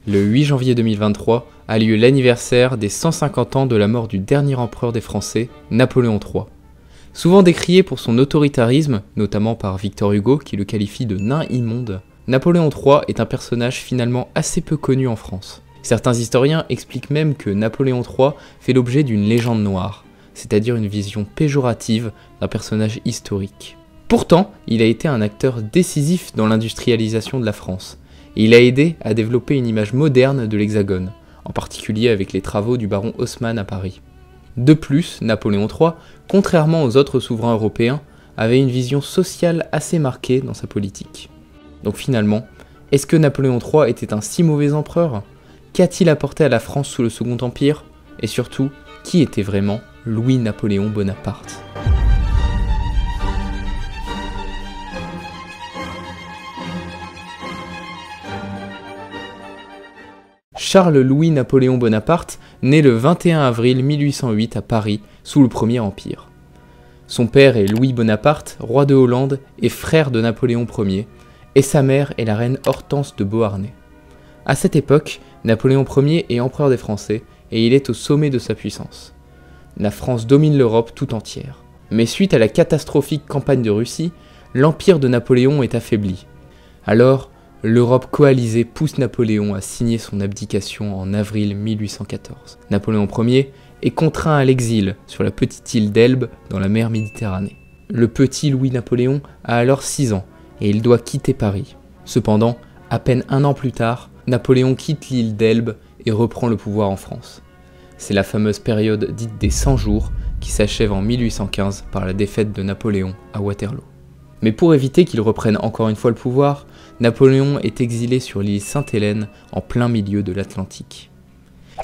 Le 8 janvier 2023 a lieu l'anniversaire des 150 ans de la mort du dernier empereur des Français, Napoléon III. Souvent décrié pour son autoritarisme, notamment par Victor Hugo qui le qualifie de nain immonde, Napoléon III est un personnage finalement assez peu connu en France. Certains historiens expliquent même que Napoléon III fait l'objet d'une légende noire, c'est-à-dire une vision péjorative d'un personnage historique. Pourtant, il a été un acteur décisif dans l'industrialisation de la France, et il a aidé à développer une image moderne de l'Hexagone, en particulier avec les travaux du baron Haussmann à Paris. De plus, Napoléon III, contrairement aux autres souverains européens, avait une vision sociale assez marquée dans sa politique. Donc finalement, est-ce que Napoléon III était un si mauvais empereur ? Qu'a-t-il apporté à la France sous le Second Empire ? Et surtout, qui était vraiment Louis-Napoléon Bonaparte ? Charles-Louis-Napoléon Bonaparte naît le 21 avril 1808 à Paris, sous le Premier Empire. Son père est Louis Bonaparte, roi de Hollande et frère de Napoléon Ier, et sa mère est la reine Hortense de Beauharnais. À cette époque, Napoléon Ier est empereur des Français et il est au sommet de sa puissance. La France domine l'Europe tout entière. Mais suite à la catastrophique campagne de Russie, l'empire de Napoléon est affaibli. Alors, l'Europe coalisée pousse Napoléon à signer son abdication en avril 1814. Napoléon Ier est contraint à l'exil sur la petite île d'Elbe dans la mer Méditerranée. Le petit Louis-Napoléon a alors 6 ans et il doit quitter Paris. Cependant, à peine un an plus tard, Napoléon quitte l'île d'Elbe et reprend le pouvoir en France. C'est la fameuse période dite des 100 jours qui s'achève en 1815 par la défaite de Napoléon à Waterloo. Mais pour éviter qu'il reprenne encore une fois le pouvoir, Napoléon est exilé sur l'île Sainte-Hélène en plein milieu de l'Atlantique.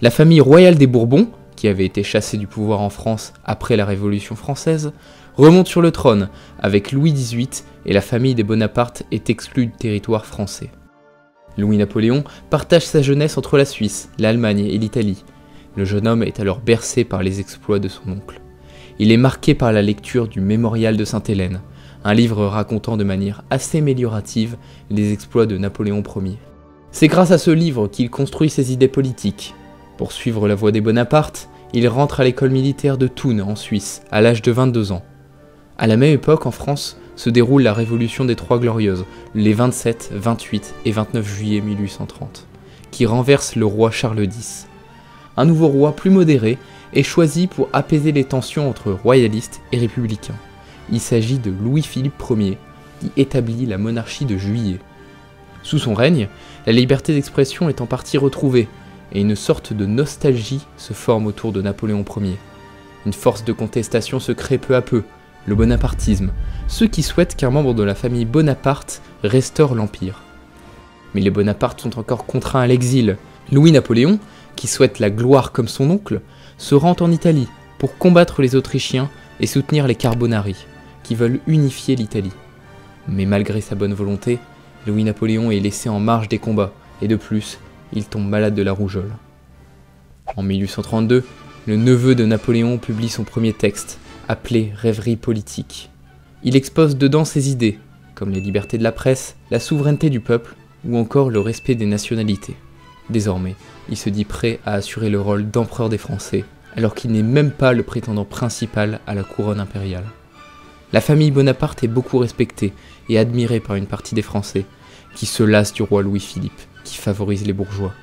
La famille royale des Bourbons, qui avait été chassée du pouvoir en France après la Révolution française, remonte sur le trône avec Louis XVIII et la famille des Bonaparte est exclue du territoire français. Louis-Napoléon partage sa jeunesse entre la Suisse, l'Allemagne et l'Italie. Le jeune homme est alors bercé par les exploits de son oncle. Il est marqué par la lecture du Mémorial de Sainte-Hélène, un livre racontant de manière assez améliorative les exploits de Napoléon Ier. C'est grâce à ce livre qu'il construit ses idées politiques. Pour suivre la voie des Bonaparte, il rentre à l'école militaire de Thun en Suisse à l'âge de 22 ans. À la même époque en France se déroule la Révolution des Trois Glorieuses, les 27, 28 et 29 juillet 1830, qui renverse le roi Charles X. Un nouveau roi plus modéré est choisi pour apaiser les tensions entre royalistes et républicains. Il s'agit de Louis-Philippe Ier, qui établit la monarchie de Juillet. Sous son règne, la liberté d'expression est en partie retrouvée, et une sorte de nostalgie se forme autour de Napoléon Ier. Une force de contestation se crée peu à peu, le bonapartisme, ceux qui souhaitent qu'un membre de la famille Bonaparte restaure l'Empire. Mais les Bonaparte sont encore contraints à l'exil. Louis-Napoléon, qui souhaite la gloire comme son oncle, se rend en Italie pour combattre les Autrichiens et soutenir les Carbonari, qui veulent unifier l'Italie. Mais malgré sa bonne volonté, Louis-Napoléon est laissé en marge des combats, et de plus, il tombe malade de la rougeole. En 1832, le neveu de Napoléon publie son premier texte, appelé Rêverie politique. Il expose dedans ses idées, comme les libertés de la presse, la souveraineté du peuple, ou encore le respect des nationalités. Désormais, il se dit prêt à assurer le rôle d'empereur des Français, alors qu'il n'est même pas le prétendant principal à la couronne impériale. La famille Bonaparte est beaucoup respectée et admirée par une partie des Français, qui se lassent du roi Louis-Philippe, qui favorise les bourgeois.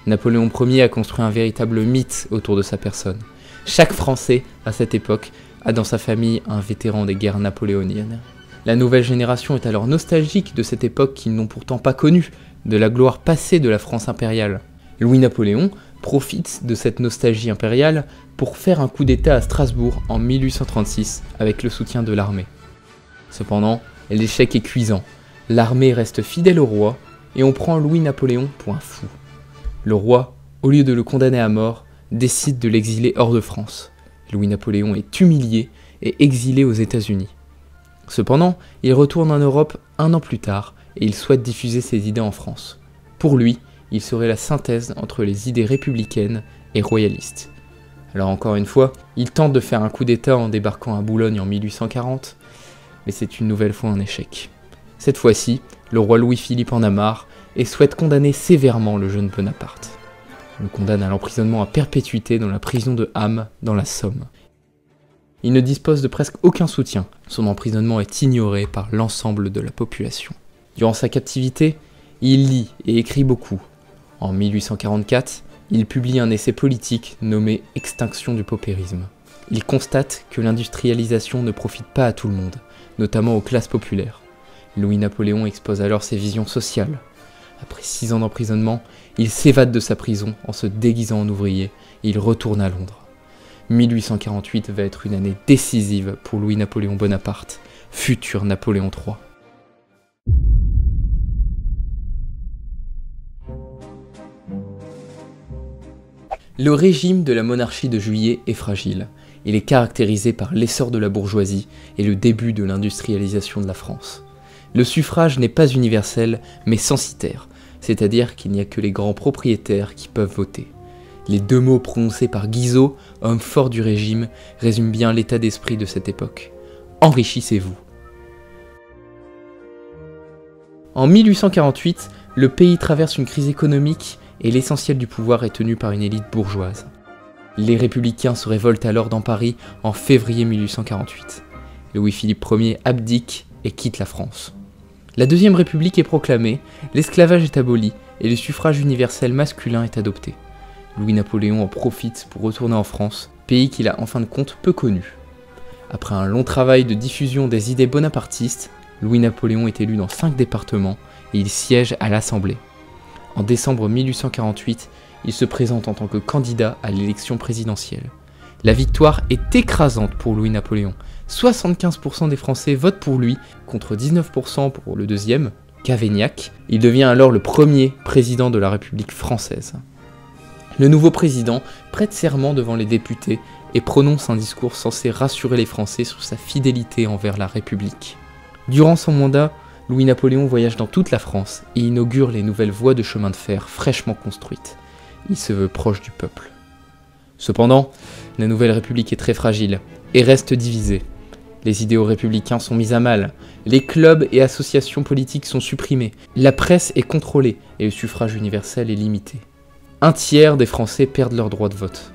Napoléon Ier a construit un véritable mythe autour de sa personne. Chaque Français, à cette époque, a dans sa famille un vétéran des guerres napoléoniennes. La nouvelle génération est alors nostalgique de cette époque qu'ils n'ont pourtant pas connue, de la gloire passée de la France impériale. Louis-Napoléon profite de cette nostalgie impériale pour faire un coup d'État à Strasbourg en 1836 avec le soutien de l'armée. Cependant, l'échec est cuisant. L'armée reste fidèle au roi et on prend Louis-Napoléon pour un fou. Le roi, au lieu de le condamner à mort, décide de l'exiler hors de France. Louis-Napoléon est humilié et exilé aux États-Unis. Cependant, il retourne en Europe un an plus tard et il souhaite diffuser ses idées en France. Pour lui, il serait la synthèse entre les idées républicaines et royalistes. Alors encore une fois, il tente de faire un coup d'État en débarquant à Boulogne en 1840, mais c'est une nouvelle fois un échec. Cette fois-ci, le roi Louis-Philippe en a marre et souhaite condamner sévèrement le jeune Bonaparte. On le condamne à l'emprisonnement à perpétuité dans la prison de Ham, dans la Somme. Il ne dispose de presque aucun soutien, son emprisonnement est ignoré par l'ensemble de la population. Durant sa captivité, il lit et écrit beaucoup. En 1844, il publie un essai politique nommé « Extinction du paupérisme ». Il constate que l'industrialisation ne profite pas à tout le monde, notamment aux classes populaires. Louis-Napoléon expose alors ses visions sociales. Après 6 ans d'emprisonnement, il s'évade de sa prison en se déguisant en ouvrier et il retourne à Londres. 1848 va être une année décisive pour Louis-Napoléon Bonaparte, futur Napoléon III. Le régime de la monarchie de Juillet est fragile. Il est caractérisé par l'essor de la bourgeoisie et le début de l'industrialisation de la France. Le suffrage n'est pas universel, mais censitaire, c'est-à-dire qu'il n'y a que les grands propriétaires qui peuvent voter. Les 2 mots prononcés par Guizot, homme fort du régime, résument bien l'état d'esprit de cette époque. Enrichissez-vous. En 1848, le pays traverse une crise économique et l'essentiel du pouvoir est tenu par une élite bourgeoise. Les républicains se révoltent alors dans Paris en février 1848. Louis-Philippe Ier abdique et quitte la France. La Deuxième République est proclamée, l'esclavage est aboli et le suffrage universel masculin est adopté. Louis-Napoléon en profite pour retourner en France, pays qu'il a en fin de compte peu connu. Après un long travail de diffusion des idées bonapartistes, Louis-Napoléon est élu dans 5 départements et il siège à l'Assemblée. En décembre 1848, il se présente en tant que candidat à l'élection présidentielle. La victoire est écrasante pour Louis-Napoléon. 75% des Français votent pour lui, contre 19% pour le deuxième, Cavaignac. Il devient alors le premier président de la République française. Le nouveau président prête serment devant les députés et prononce un discours censé rassurer les Français sur sa fidélité envers la République. Durant son mandat, Louis-Napoléon voyage dans toute la France et inaugure les nouvelles voies de chemin de fer fraîchement construites. Il se veut proche du peuple. Cependant, la nouvelle République est très fragile et reste divisée. Les idéaux républicains sont mis à mal, les clubs et associations politiques sont supprimés, la presse est contrôlée et le suffrage universel est limité. 1/3 des Français perdent leur droit de vote.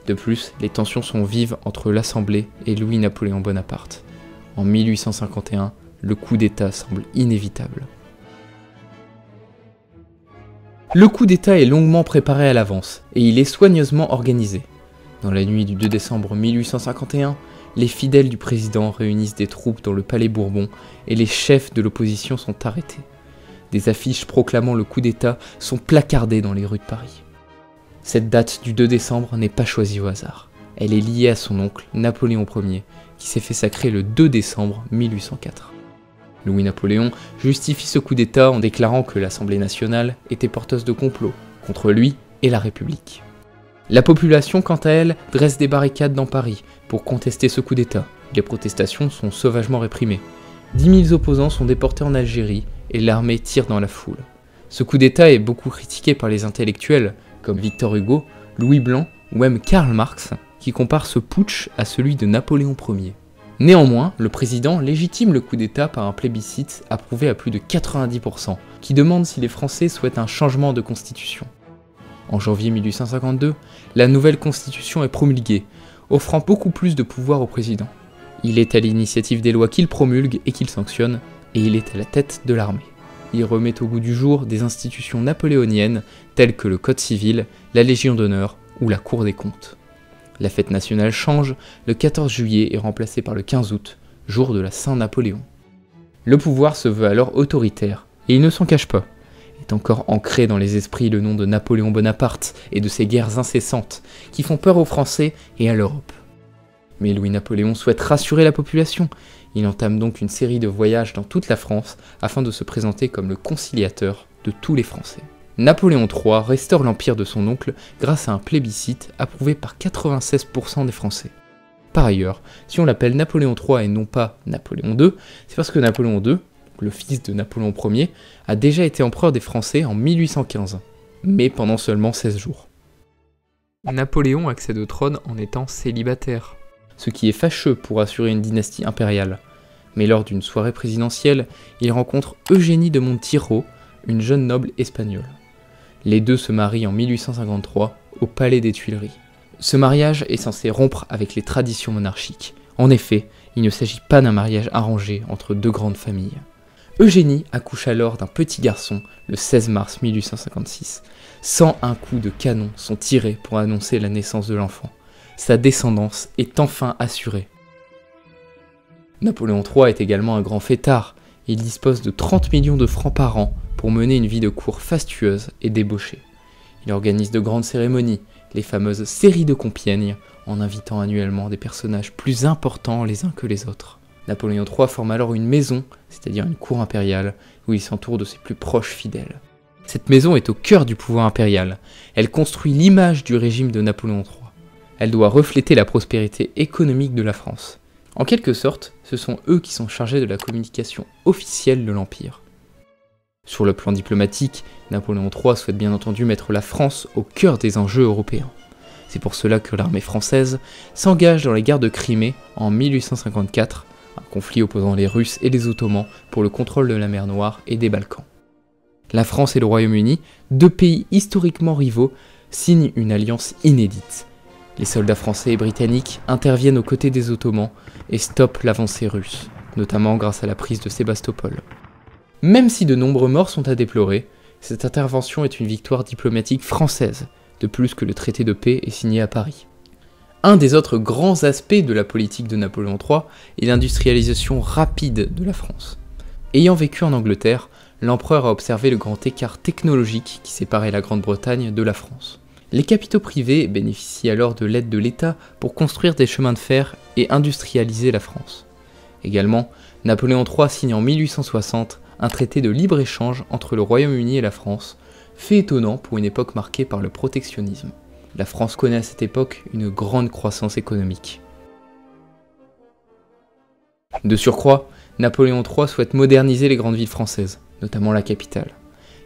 De plus, les tensions sont vives entre l'Assemblée et Louis-Napoléon Bonaparte. En 1851, le coup d'État semble inévitable. Le coup d'État est longuement préparé à l'avance et il est soigneusement organisé. Dans la nuit du 2 décembre 1851, les fidèles du président réunissent des troupes dans le palais Bourbon et les chefs de l'opposition sont arrêtés. Des affiches proclamant le coup d'État sont placardées dans les rues de Paris. Cette date du 2 décembre n'est pas choisie au hasard. Elle est liée à son oncle, Napoléon Ier, qui s'est fait sacrer le 2 décembre 1804. Louis-Napoléon justifie ce coup d'État en déclarant que l'Assemblée nationale était porteuse de complots contre lui et la République. La population, quant à elle, dresse des barricades dans Paris pour contester ce coup d'État. Les protestations sont sauvagement réprimées. 10 000 opposants sont déportés en Algérie et l'armée tire dans la foule. Ce coup d'État est beaucoup critiqué par les intellectuels comme Victor Hugo, Louis Blanc ou même Karl Marx, qui comparent ce putsch à celui de Napoléon Ier. Néanmoins, le président légitime le coup d'État par un plébiscite approuvé à plus de 90%, qui demande si les Français souhaitent un changement de constitution. En janvier 1852, la nouvelle constitution est promulguée, offrant beaucoup plus de pouvoir au président. Il est à l'initiative des lois qu'il promulgue et qu'il sanctionne, et il est à la tête de l'armée. Il remet au goût du jour des institutions napoléoniennes telles que le Code civil, la Légion d'honneur ou la Cour des comptes. La fête nationale change, le 14 juillet est remplacé par le 15 août, jour de la Saint-Napoléon. Le pouvoir se veut alors autoritaire, et il ne s'en cache pas. Est encore ancré dans les esprits le nom de Napoléon Bonaparte et de ses guerres incessantes qui font peur aux Français et à l'Europe. Mais Louis-Napoléon souhaite rassurer la population. Il entame donc une série de voyages dans toute la France afin de se présenter comme le conciliateur de tous les Français. Napoléon III restaure l'empire de son oncle grâce à un plébiscite approuvé par 96% des Français. Par ailleurs, si on l'appelle Napoléon III et non pas Napoléon II, c'est parce que Napoléon II, le fils de Napoléon Ier, a déjà été empereur des Français en 1815, mais pendant seulement 16 jours. Napoléon accède au trône en étant célibataire, ce qui est fâcheux pour assurer une dynastie impériale. Mais lors d'une soirée présidentielle, il rencontre Eugénie de Montijo, une jeune noble espagnole. Les deux se marient en 1853 au Palais des Tuileries. Ce mariage est censé rompre avec les traditions monarchiques. En effet, il ne s'agit pas d'un mariage arrangé entre deux grandes familles. Eugénie accouche alors d'un petit garçon le 16 mars 1856. 101 coups de canon sont tirés pour annoncer la naissance de l'enfant. Sa descendance est enfin assurée. Napoléon III est également un grand fêtard. Il dispose de 30 millions de francs par an pour mener une vie de cour fastueuse et débauchée. Il organise de grandes cérémonies, les fameuses séries de Compiègne, en invitant annuellement des personnages plus importants les uns que les autres. Napoléon III forme alors une maison, c'est-à-dire une cour impériale, où il s'entoure de ses plus proches fidèles. Cette maison est au cœur du pouvoir impérial. Elle construit l'image du régime de Napoléon III. Elle doit refléter la prospérité économique de la France. En quelque sorte, ce sont eux qui sont chargés de la communication officielle de l'Empire. Sur le plan diplomatique, Napoléon III souhaite bien entendu mettre la France au cœur des enjeux européens. C'est pour cela que l'armée française s'engage dans les guerres de Crimée en 1854, un conflit opposant les Russes et les Ottomans pour le contrôle de la mer Noire et des Balkans. La France et le Royaume-Uni, deux pays historiquement rivaux, signent une alliance inédite. Les soldats français et britanniques interviennent aux côtés des Ottomans et stoppent l'avancée russe, notamment grâce à la prise de Sébastopol. Même si de nombreux morts sont à déplorer, cette intervention est une victoire diplomatique française, de plus que le traité de paix est signé à Paris. Un des autres grands aspects de la politique de Napoléon III est l'industrialisation rapide de la France. Ayant vécu en Angleterre, l'empereur a observé le grand écart technologique qui séparait la Grande-Bretagne de la France. Les capitaux privés bénéficient alors de l'aide de l'État pour construire des chemins de fer et industrialiser la France. Également, Napoléon III signe en 1860 un traité de libre-échange entre le Royaume-Uni et la France, fait étonnant pour une époque marquée par le protectionnisme. La France connaît à cette époque une grande croissance économique. De surcroît, Napoléon III souhaite moderniser les grandes villes françaises, notamment la capitale.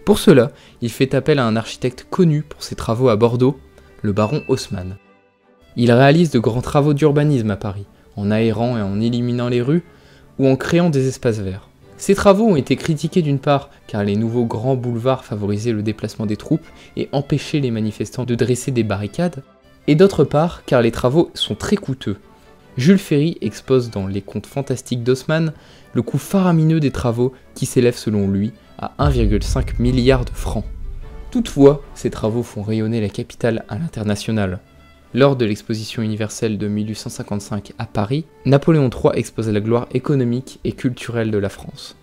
Pour cela, il fait appel à un architecte connu pour ses travaux à Bordeaux, le baron Haussmann. Il réalise de grands travaux d'urbanisme à Paris, en aérant et en éliminant les rues, ou en créant des espaces verts. Ces travaux ont été critiqués d'une part car les nouveaux grands boulevards favorisaient le déplacement des troupes et empêchaient les manifestants de dresser des barricades, et d'autre part car les travaux sont très coûteux. Jules Ferry expose dans Les Contes fantastiques d'Haussmann le coût faramineux des travaux qui s'élève selon lui à 1,5 milliard de francs. Toutefois, ces travaux font rayonner la capitale à l'international. Lors de l'exposition universelle de 1855 à Paris, Napoléon III expose la gloire économique et culturelle de la France.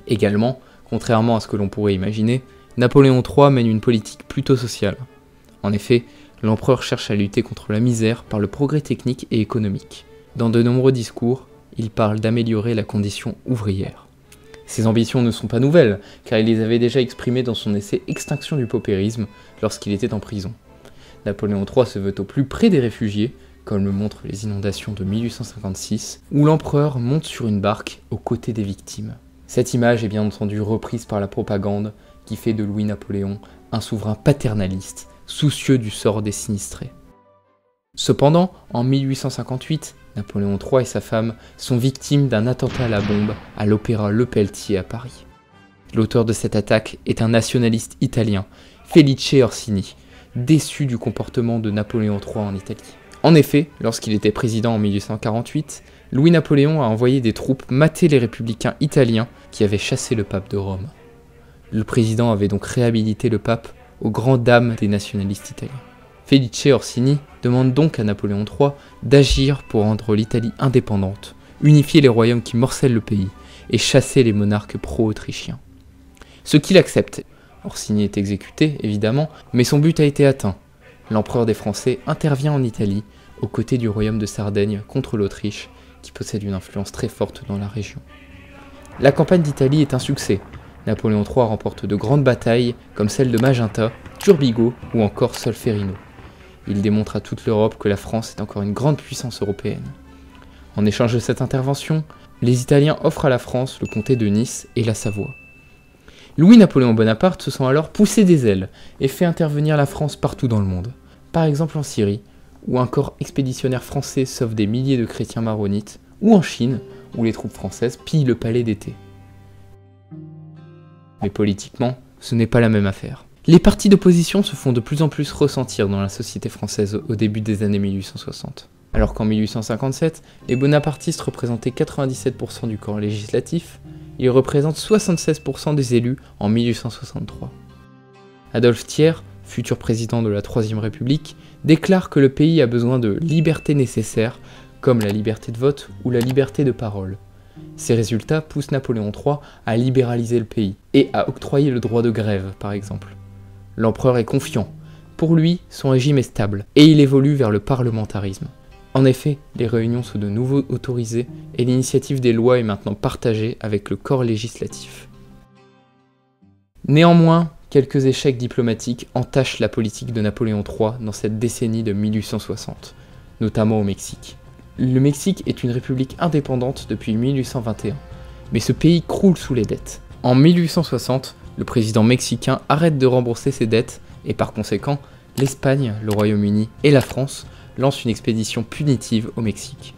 Également, contrairement à ce que l'on pourrait imaginer, Napoléon III mène une politique plutôt sociale. En effet, l'empereur cherche à lutter contre la misère par le progrès technique et économique. Dans de nombreux discours, il parle d'améliorer la condition ouvrière. Ses ambitions ne sont pas nouvelles, car il les avait déjà exprimées dans son essai Extinction du paupérisme lorsqu'il était en prison. Napoléon III se veut au plus près des réfugiés, comme le montrent les inondations de 1856, où l'empereur monte sur une barque aux côtés des victimes. Cette image est bien entendu reprise par la propagande, qui fait de Louis-Napoléon un souverain paternaliste, soucieux du sort des sinistrés. Cependant, en 1858, Napoléon III et sa femme sont victimes d'un attentat à la bombe à l'Opéra Le Pelletier à Paris. L'auteur de cette attaque est un nationaliste italien, Felice Orsini, déçu du comportement de Napoléon III en Italie. En effet, lorsqu'il était président en 1848, Louis-Napoléon a envoyé des troupes mater les républicains italiens qui avaient chassé le pape de Rome. Le président avait donc réhabilité le pape aux grandes dames des nationalistes italiens. Felice Orsini demande donc à Napoléon III d'agir pour rendre l'Italie indépendante, unifier les royaumes qui morcellent le pays et chasser les monarques pro-autrichiens. Ce qu'il accepte. Orsini est exécuté, évidemment, mais son but a été atteint. L'empereur des Français intervient en Italie, aux côtés du royaume de Sardaigne contre l'Autriche, qui possède une influence très forte dans la région. La campagne d'Italie est un succès. Napoléon III remporte de grandes batailles, comme celle de Magenta, Turbigo ou encore Solferino. Il démontre à toute l'Europe que la France est encore une grande puissance européenne. En échange de cette intervention, les Italiens offrent à la France le comté de Nice et la Savoie. Louis-Napoléon Bonaparte se sent alors pousser des ailes et fait intervenir la France partout dans le monde, par exemple en Syrie, où un corps expéditionnaire français sauve des milliers de chrétiens maronites, ou en Chine, où les troupes françaises pillent le palais d'été. Mais politiquement, ce n'est pas la même affaire. Les partis d'opposition se font de plus en plus ressentir dans la société française au début des années 1860. Alors qu'en 1857, les bonapartistes représentaient 97% du corps législatif, ils représentent 76% des élus en 1863. Adolphe Thiers, futur président de la Troisième République, déclare que le pays a besoin de libertés nécessaires, comme la liberté de vote ou la liberté de parole. Ces résultats poussent Napoléon III à libéraliser le pays et à octroyer le droit de grève, par exemple. L'empereur est confiant. Pour lui, son régime est stable et il évolue vers le parlementarisme. En effet, les réunions sont de nouveau autorisées et l'initiative des lois est maintenant partagée avec le corps législatif. Néanmoins, quelques échecs diplomatiques entachent la politique de Napoléon III dans cette décennie de 1860, notamment au Mexique. Le Mexique est une république indépendante depuis 1821, mais ce pays croule sous les dettes. En 1860, le président mexicain arrête de rembourser ses dettes et par conséquent, l'Espagne, le Royaume-Uni et la France lancent une expédition punitive au Mexique.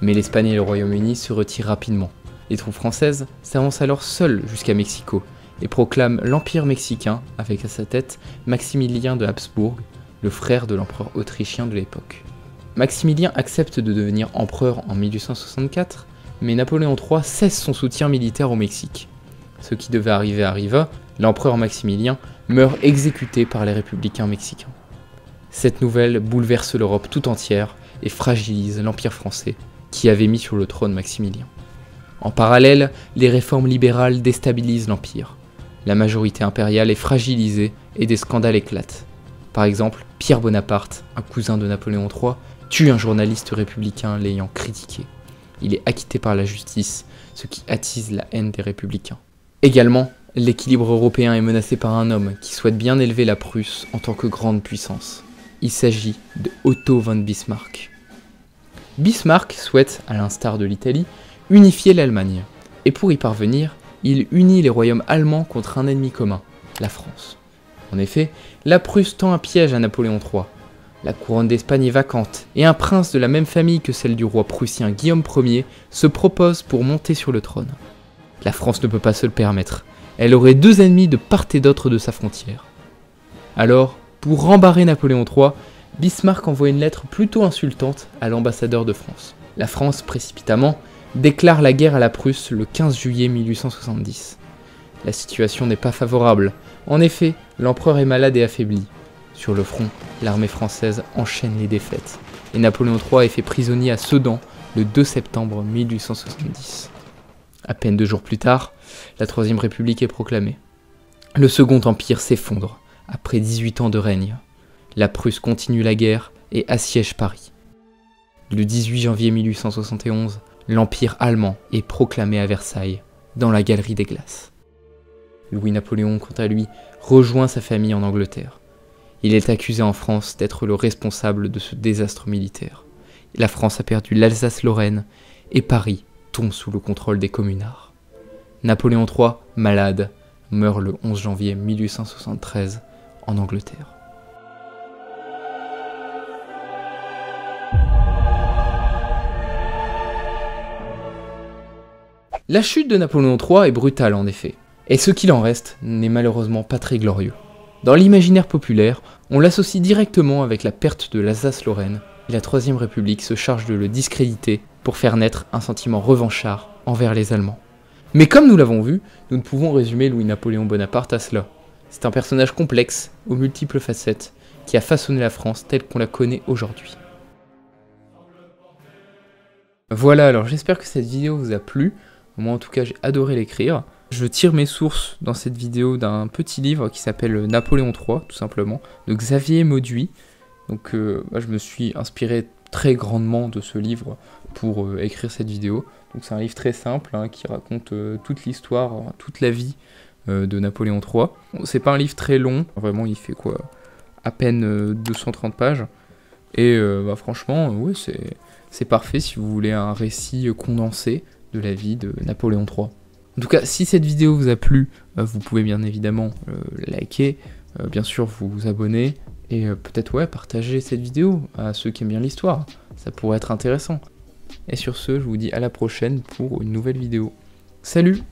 Mais l'Espagne et le Royaume-Uni se retirent rapidement. Les troupes françaises s'avancent alors seules jusqu'à Mexico et proclament l'Empire mexicain avec à sa tête Maximilien de Habsbourg, le frère de l'empereur autrichien de l'époque. Maximilien accepte de devenir empereur en 1864, mais Napoléon III cesse son soutien militaire au Mexique. Ce qui devait arriver arriva, l'empereur Maximilien meurt exécuté par les républicains mexicains. Cette nouvelle bouleverse l'Europe tout entière et fragilise l'Empire français, qui avait mis sur le trône Maximilien. En parallèle, les réformes libérales déstabilisent l'Empire. La majorité impériale est fragilisée et des scandales éclatent. Par exemple, Pierre Bonaparte, un cousin de Napoléon III, tue un journaliste républicain l'ayant critiqué. Il est acquitté par la justice, ce qui attise la haine des républicains. Également, l'équilibre européen est menacé par un homme qui souhaite bien élever la Prusse en tant que grande puissance. Il s'agit de Otto von Bismarck. Bismarck souhaite, à l'instar de l'Italie, unifier l'Allemagne. Et pour y parvenir, il unit les royaumes allemands contre un ennemi commun, la France. En effet, la Prusse tend un piège à Napoléon III. La couronne d'Espagne est vacante, et un prince de la même famille que celle du roi prussien Guillaume Ier se propose pour monter sur le trône. La France ne peut pas se le permettre, elle aurait deux ennemis de part et d'autre de sa frontière. Alors, pour rembarrer Napoléon III, Bismarck envoie une lettre plutôt insultante à l'ambassadeur de France. La France, précipitamment, déclare la guerre à la Prusse le 15 juillet 1870. La situation n'est pas favorable. En effet, l'empereur est malade et affaibli. Sur le front, l'armée française enchaîne les défaites, et Napoléon III est fait prisonnier à Sedan le 2 septembre 1870. À peine 2 jours plus tard, la Troisième République est proclamée. Le Second Empire s'effondre, après 18 ans de règne. La Prusse continue la guerre et assiège Paris. Le 18 janvier 1871, l'Empire allemand est proclamé à Versailles, dans la Galerie des Glaces. Louis-Napoléon, quant à lui, rejoint sa famille en Angleterre. Il est accusé en France d'être le responsable de ce désastre militaire. La France a perdu l'Alsace-Lorraine et Paris tombe sous le contrôle des communards. Napoléon III, malade, meurt le 11 janvier 1873 en Angleterre. La chute de Napoléon III est brutale en effet, et ce qu'il en reste n'est malheureusement pas très glorieux. Dans l'imaginaire populaire, on l'associe directement avec la perte de l'Alsace-Lorraine, et la Troisième République se charge de le discréditer pour faire naître un sentiment revanchard envers les Allemands. Mais comme nous l'avons vu, nous ne pouvons résumer Louis-Napoléon Bonaparte à cela. C'est un personnage complexe, aux multiples facettes, qui a façonné la France telle qu'on la connaît aujourd'hui. Voilà, alors j'espère que cette vidéo vous a plu. Moi en tout cas j'ai adoré l'écrire. Je tire mes sources dans cette vidéo d'un petit livre qui s'appelle Napoléon III, tout simplement, de Xavier Mauduit. Donc je me suis inspiré très grandement de ce livre pour écrire cette vidéo. Donc c'est un livre très simple qui raconte toute l'histoire, toute la vie de Napoléon III. Bon, c'est pas un livre très long, vraiment il fait quoi, à peine 230 pages. Et franchement, ouais, c'est parfait si vous voulez un récit condensé de la vie de Napoléon III. En tout cas, si cette vidéo vous a plu, vous pouvez bien évidemment liker, bien sûr vous abonner, et peut-être partager cette vidéo à ceux qui aiment bien l'histoire, ça pourrait être intéressant. Et sur ce, je vous dis à la prochaine pour une nouvelle vidéo. Salut!